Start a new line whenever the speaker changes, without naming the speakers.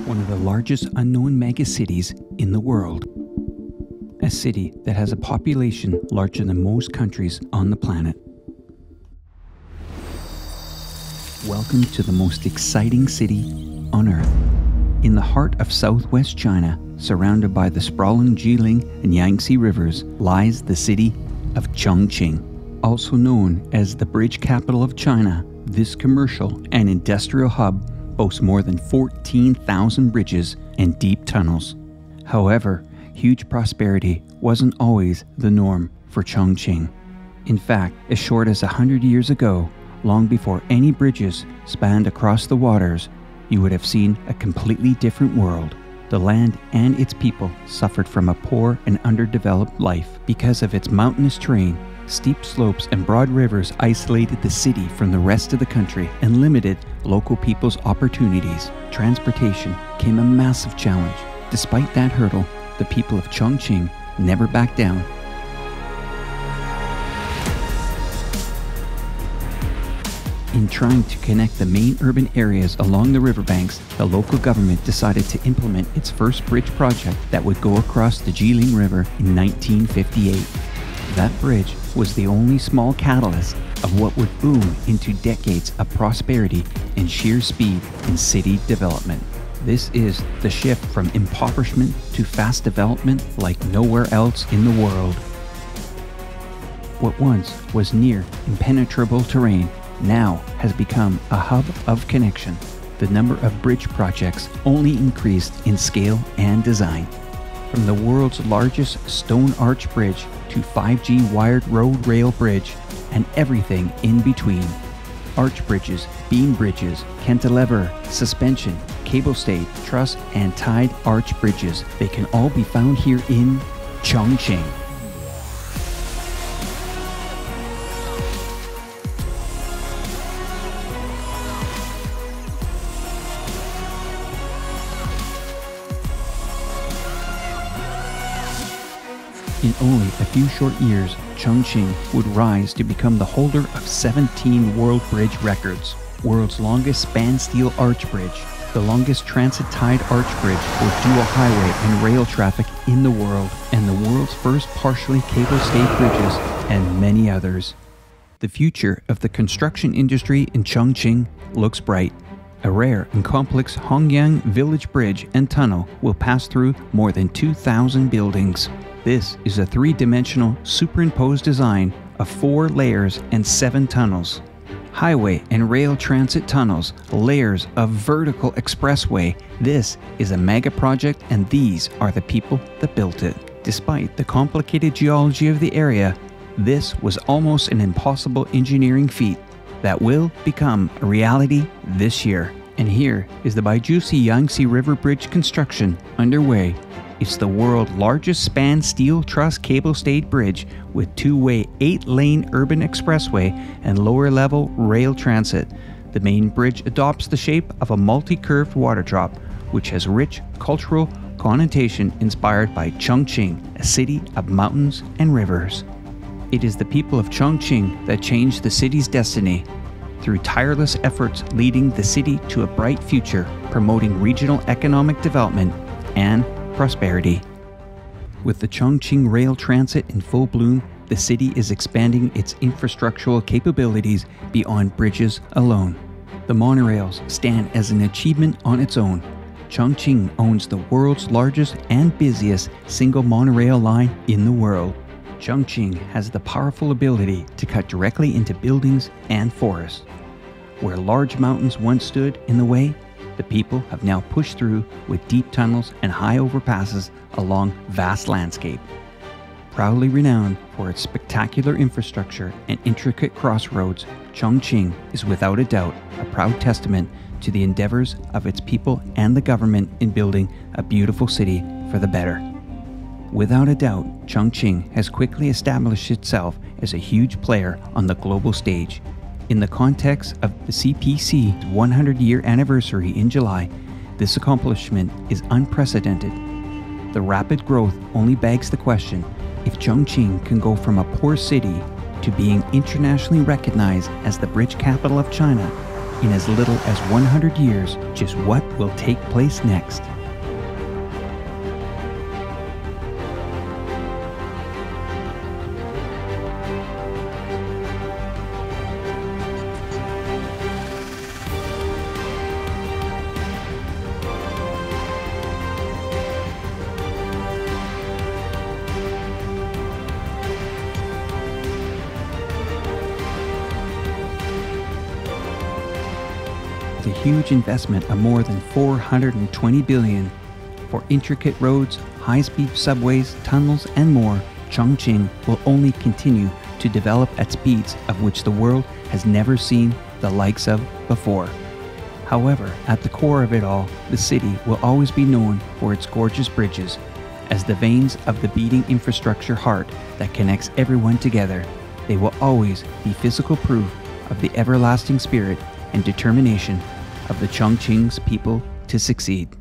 One of the largest unknown megacities in the world. A city that has a population larger than most countries on the planet. Welcome to the most exciting city on Earth. In the heart of Southwest China, surrounded by the sprawling Jialing and Yangtze rivers, lies the city of Chongqing. Also known as the bridge capital of China, this commercial and industrial hub boasts more than 14,000 bridges and deep tunnels. However, huge prosperity wasn't always the norm for Chongqing. In fact, as short as 100 years ago, long before any bridges spanned across the waters, you would have seen a completely different world. The land and its people suffered from a poor and underdeveloped life because of its mountainous terrain. Steep slopes and broad rivers isolated the city from the rest of the country and limited local people's opportunities. Transportation became a massive challenge. Despite that hurdle, the people of Chongqing never backed down. In trying to connect the main urban areas along the riverbanks, the local government decided to implement its first bridge project that would go across the Jialing River in 1958. That bridge was the only small catalyst of what would boom into decades of prosperity and sheer speed in city development. This is the shift from impoverishment to fast development like nowhere else in the world. What once was near impenetrable terrain now has become a hub of connection. The number of bridge projects only increased in scale and design. From the world's largest stone arch bridge to 5G wired road rail bridge and everything in between. Arch bridges, beam bridges, cantilever, suspension, cable stayed, truss, and tied arch bridges. They can all be found here in Chongqing. In only a few short years, Chongqing would rise to become the holder of 17 world bridge records. World's longest span steel arch bridge, the longest transit tied arch bridge with dual highway and rail traffic in the world, and the world's first partially cable stayed bridges, and many others. The future of the construction industry in Chongqing looks bright. A rare and complex Hongyang Village Bridge and Tunnel will pass through more than 2,000 buildings. This is a three-dimensional superimposed design of 4 layers and 7 tunnels. Highway and rail transit tunnels, layers of vertical expressway. This is a mega project and these are the people that built it. Despite the complicated geology of the area, this was almost an impossible engineering feat that will become a reality this year. And here is the Jialing Yangtze River Bridge construction underway. It's the world's largest span steel truss cable stayed bridge with 2-way 8-lane urban expressway and lower level rail transit. The main bridge adopts the shape of a multi-curved water drop, which has rich cultural connotation inspired by Chongqing, a city of mountains and rivers. It is the people of Chongqing that changed the city's destiny through tireless efforts leading the city to a bright future, promoting regional economic development and prosperity. With the Chongqing rail transit in full bloom, the city is expanding its infrastructural capabilities beyond bridges alone. The monorails stand as an achievement on its own. Chongqing owns the world's largest and busiest single monorail line in the world. Chongqing has the powerful ability to cut directly into buildings and forests. Where large mountains once stood in the way, the people have now pushed through with deep tunnels and high overpasses along vast landscape. Proudly renowned for its spectacular infrastructure and intricate crossroads, Chongqing is without a doubt a proud testament to the endeavors of its people and the government in building a beautiful city for the better. Without a doubt, Chongqing has quickly established itself as a huge player on the global stage. In the context of the CPC's 100-year anniversary in July, this accomplishment is unprecedented. The rapid growth only begs the question, if Chongqing can go from a poor city to being internationally recognized as the bridge capital of China in as little as 100 years, just what will take place next? A huge investment of more than 420 billion for intricate roads, high-speed subways, tunnels, and more, Chongqing will only continue to develop at speeds of which the world has never seen the likes of before. However, at the core of it all, the city will always be known for its gorgeous bridges, as the veins of the beating infrastructure heart that connects everyone together. They will always be physical proof of the everlasting spirit and determination of the Chongqing's people to succeed.